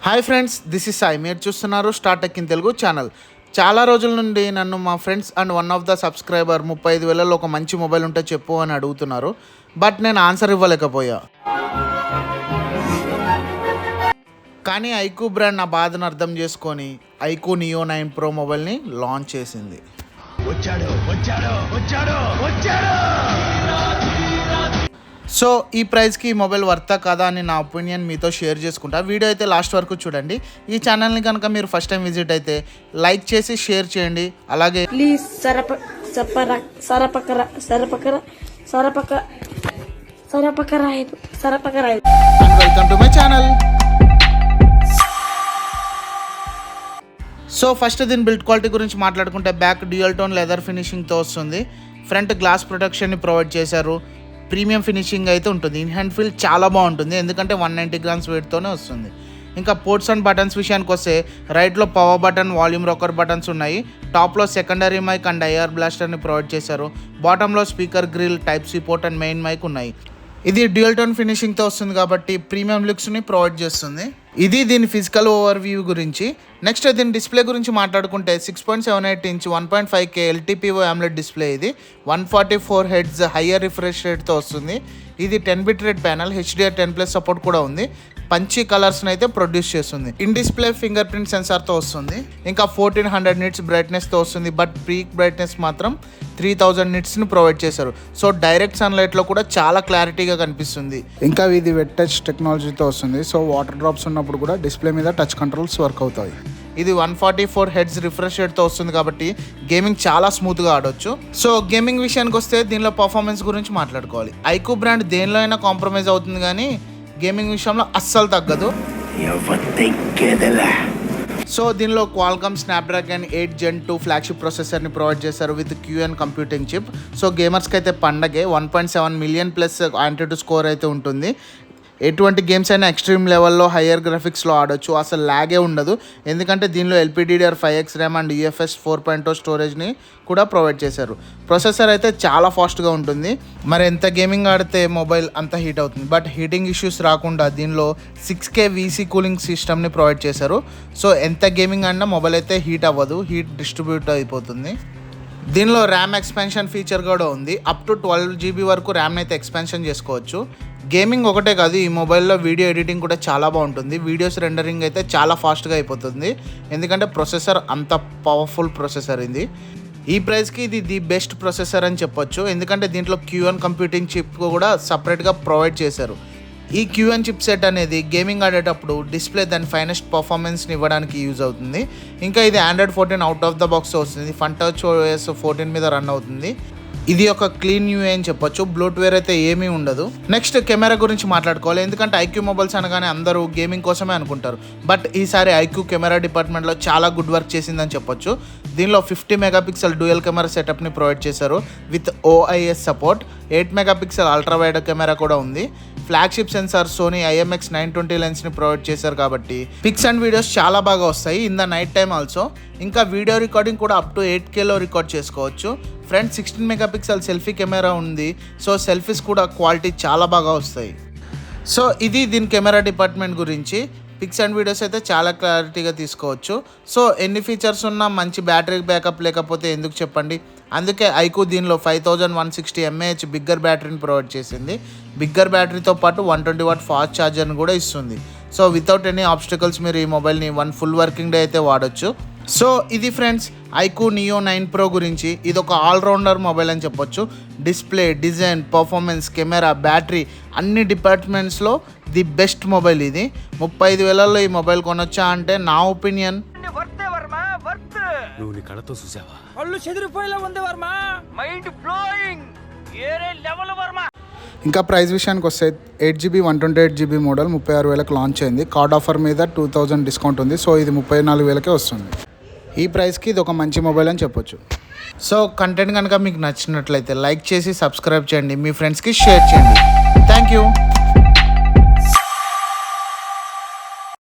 Hi friends, this is Sai. మీరు చూస్తున్నారు star tech in Telugu channel. చాలా రోజుల నుండి నన్ను మా friends and one of the subscriber 35,000లో ఒక మంచి మొబైల్ ఉంటే చెప్పు అని అడుగుతున్నారు. బట్ నేను ఆన్సర్ ఇవ్వలేకపోయా. కానీ ఐక్యూ బ్రాండ్ నా బాధను అర్థం చేసుకొని ఐక్యూ నియో 9 Pro మొబైల్ని లాంచ్ చేసింది. సో ఈ ప్రైస్కి ఈ మొబైల్ వర్తా కదా అని నా ఒపీనియన్ మీతో షేర్ చేసుకుంటా. వీడియో అయితే లాస్ట్ వరకు చూడండి. ఈ ఛానల్ని కనుక మీరు ఫస్ట్ టైం విజిట్ అయితే లైక్ చేసి షేర్ చేయండి. అలాగే please welcome to my channel. So first దీని బిల్డ్ క్వాలిటీ గురించి మాట్లాడుకుంటే బ్యాక్ డ్యూయల్ టోన్ లెదర్ ఫినిషింగ్తో వస్తుంది. ఫ్రంట్ గ్లాస్ ప్రొటెక్షన్ని ప్రొవైడ్ చేశారు. ప్రీమియం ఫినిషింగ్ అయితే ఉంటుంది. ఇన్ హ్యాండ్ ఫీల్ చాలా బాగుంటుంది, ఎందుకంటే 190 grams వెయిట్తోనే వస్తుంది. ఇంకా పోర్ట్స్ అండ్ బటన్స్ విషయానికి వస్తే రైట్లో power button, volume rocker buttons ఉన్నాయి. టాప్లో సెకండరీ మైక్ అండ్ ఐఆర్ బ్లాస్టర్ని ప్రొవైడ్ చేశారు. బాటంలో speaker grill, type C port and main mic ఉన్నాయి. ఇది డ్యూయల్ టోన్ ఫినిషింగ్తో వస్తుంది కాబట్టి ప్రీమియం లుక్స్ని ప్రొవైడ్ చేస్తుంది. ఇది దీని ఫిజికల్ ఓవర్ వ్యూ గురించి. నెక్స్ట్ దీని డిస్ప్లే గురించి మాట్లాడుకుంటే 6.78 inch 1.5K LTPO AMOLED display. ఇది 144 Hz హయ్యర్ రిఫ్రెష్ రేట్తో వస్తుంది. ఇది 10-bit rate panel, HDR10+ support కూడా ఉంది. పంచి కలర్స్ని అయితే ప్రొడ్యూస్ చేస్తుంది. ఇన్ డిస్ప్లే ఫింగర్ ప్రింట్ సెన్సార్తో వస్తుంది. ఇంకా 1400 nits బ్రైట్నెస్తో వస్తుంది. బట్ పీక్ బ్రైట్నెస్ మాత్రం 3000 nitsని ప్రొవైడ్ చేశారు. సో డైరెక్ట్ సన్లైట్లో కూడా చాలా క్లారిటీగా కనిపిస్తుంది. ఇంకా ఇది వెట్ టచ్ టెక్నాలజీతో వస్తుంది. సో వాటర్ డ్రాప్స్ ఉన్నప్పుడు కూడా డిస్ప్లే మీద టచ్ కంట్రోల్స్ వర్క్ అవుతాయి. ఇది 144 Hz రిఫ్రెష్ రేట్తో వస్తుంది కాబట్టి గేమింగ్ చాలా స్మూత్గా ఆడొచ్చు. సో గేమింగ్ విషయానికి వస్తే దీనిలో పర్ఫార్మెన్స్ గురించి మాట్లాడుకోవాలి. ఐక్యూ బ్రాండ్ దేనిలో అయినా కాంప్రమైజ్ అవుతుంది, కానీ గేమింగ్ విషయంలో అస్సలు తగ్గదు. సో దీనిలో క్వాల్కామ్ స్నాప్డ్రాగన్ 8 Gen 2 ఫ్లాగ్షిప్ ప్రాసెసర్ని ప్రొవైడ్ చేశారు with QN computing chip. So గేమర్స్కి అయితే పండగే. 1.7 million+ ఆంటిట్యూడ్ స్కోర్ అయితే ఉంటుంది. ఎటువంటి గేమ్స్ అయినా ఎక్స్ట్రీమ్ లెవెల్లో హయ్యర్ గ్రాఫిక్స్లో ఆడొచ్చు. అసలు లాగే ఉండదు, ఎందుకంటే దీనిలో LPDDR5X ర్యామ్ అండ్ UFS 4.0 స్టోరేజ్ని కూడా ప్రొవైడ్ చేశారు. ప్రొసెసర్ అయితే చాలా ఫాస్ట్గా ఉంటుంది. మరి ఎంత గేమింగ్ ఆడితే మొబైల్ అంత హీట్ అవుతుంది. బట్ హీటింగ్ ఇష్యూస్ రాకుండా దీనిలో 6K VC కూలింగ్ సిస్టమ్ని ప్రొవైడ్ చేశారు. సో ఎంత గేమింగ్ ఆడినా మొబైల్ అయితే హీట్ అవ్వదు, హీట్ డిస్ట్రిబ్యూట్ అయిపోతుంది. దీనిలో ర్యామ్ ఎక్స్పాన్షన్ ఫీచర్ కూడా ఉంది. అప్ టు 12 GB వరకు ర్యామ్ని అయితే ఎక్స్పాన్షన్ చేసుకోవచ్చు. గేమింగ్ ఒకటే కాదు, ఈ మొబైల్లో వీడియో ఎడిటింగ్ కూడా చాలా బాగుంటుంది. వీడియోస్ రెండరింగ్ అయితే చాలా ఫాస్ట్గా అయిపోతుంది, ఎందుకంటే ప్రొసెసర్ అంత పవర్ఫుల్ ప్రొసెసర్ ఇది. ఈ ప్రైస్కి ఇది ది బెస్ట్ ప్రొసెసర్ అని చెప్పొచ్చు, ఎందుకంటే దీంట్లో QN కంప్యూటింగ్ చిప్ కూడా సపరేట్గా ప్రొవైడ్ చేశారు. ఈ QN చిప్ సెట్ అనేది గేమింగ్ ఆడేటప్పుడు డిస్ప్లే దాని ఫైనెస్ట్ పర్ఫార్మెన్స్ని ఇవ్వడానికి యూజ్ అవుతుంది. ఇంకా ఇది Android 14 out of the box వస్తుంది. ఫంటచ్ OS 14 మీద రన్ అవుతుంది. ఇది ఒక క్లీన్ UI అని చెప్పొచ్చు. బ్లూట్వేర్ అయితే ఏమీ ఉండదు. నెక్స్ట్ కెమెరా గురించి మాట్లాడుకోవాలి, ఎందుకంటే ఐక్యూ మొబైల్స్ అనగానే అందరూ గేమింగ్ కోసమే అనుకుంటారు. బట్ ఈసారి ఐక్యూ కెమెరా డిపార్ట్మెంట్లో చాలా గుడ్ వర్క్ చేసిందని చెప్పొచ్చు. దీనిలో 50 MP డ్యూయల్ కెమెరా సెటప్ని ప్రొవైడ్ చేశారు with OIS support. 8 MP ultra wide camera కూడా ఉంది. ఫ్లాగ్షిప్ సెన్సార్ సోనీ IMX920 లెన్స్ని ప్రొవైడ్ చేశారు కాబట్టి పిక్స్ అండ్ వీడియోస్ చాలా బాగా వస్తాయి in the night time also. ఇంకా వీడియో రికార్డింగ్ కూడా అప్ టు 8Kలో రికార్డ్ చేసుకోవచ్చు. ఫ్రంట్ 16 MP సెల్ఫీ కెమెరా ఉంది. సో సెల్ఫీస్ కూడా క్వాలిటీ చాలా బాగా వస్తాయి. సో ఇది దీని కెమెరా డిపార్ట్మెంట్ గురించి. పిక్స్ అండ్ వీడియోస్ అయితే చాలా క్లారిటీగా తీసుకోవచ్చు. సో ఎన్ని ఫీచర్స్ ఉన్నా మంచి బ్యాటరీ బ్యాకప్ లేకపోతే ఎందుకు చెప్పండి. అందుకే ఐక్యూ దీనిలో 5160 mAh బిగ్గర్ బ్యాటరీని ప్రొవైడ్ చేసింది. బిగ్గర్ బ్యాటరీతో పాటు 120 watt ఫాస్ట్ ఛార్జర్ని కూడా ఇస్తుంది. సో వితౌట్ ఎనీ ఆబ్స్టికల్స్ మీరు ఈ మొబైల్ని 1 full వర్కింగ్ డే అయితే వాడచ్చు. సో ఇది ఫ్రెండ్స్ ఐక్యూ నియో 9 Pro గురించి. ఇది ఒక ఆల్రౌండర్ మొబైల్ అని చెప్పొచ్చు. Display, design, performance, camera, battery అన్ని డిపార్ట్మెంట్స్లో ది బెస్ట్ మొబైల్ ఇది. 35,000లో ఈ మొబైల్ కొనొచ్చా అంటే నా ఒపీనియన్ నువ్వు నీ కళ్ళతో చూసావా? కళ్ళు చెదిరిపోయేలా ఉంది వర్మ, మైండ్ బ్లోయింగ్, ఏరే లెవెల్ వర్మ. ఇంకా ప్రైస్ విషయానికి వస్తే 8GB 128 GB మోడల్ 36,000కి లాంచ్ అయింది. కార్డ్ ఆఫర్ మీద 2000 డిస్కౌంట్ ఉంది. సో ఇది 34,000కే వస్తుంది. ఈ ప్రైస్కి ఇది ఒక మంచి మొబైల్ అని చెప్పొచ్చు. సో కంటెంట్ కనుక మీకు నచ్చినట్లయితే లైక్ చేసి సబ్స్క్రైబ్ చేయండి, మీ ఫ్రెండ్స్కి షేర్ చేయండి. Thank you.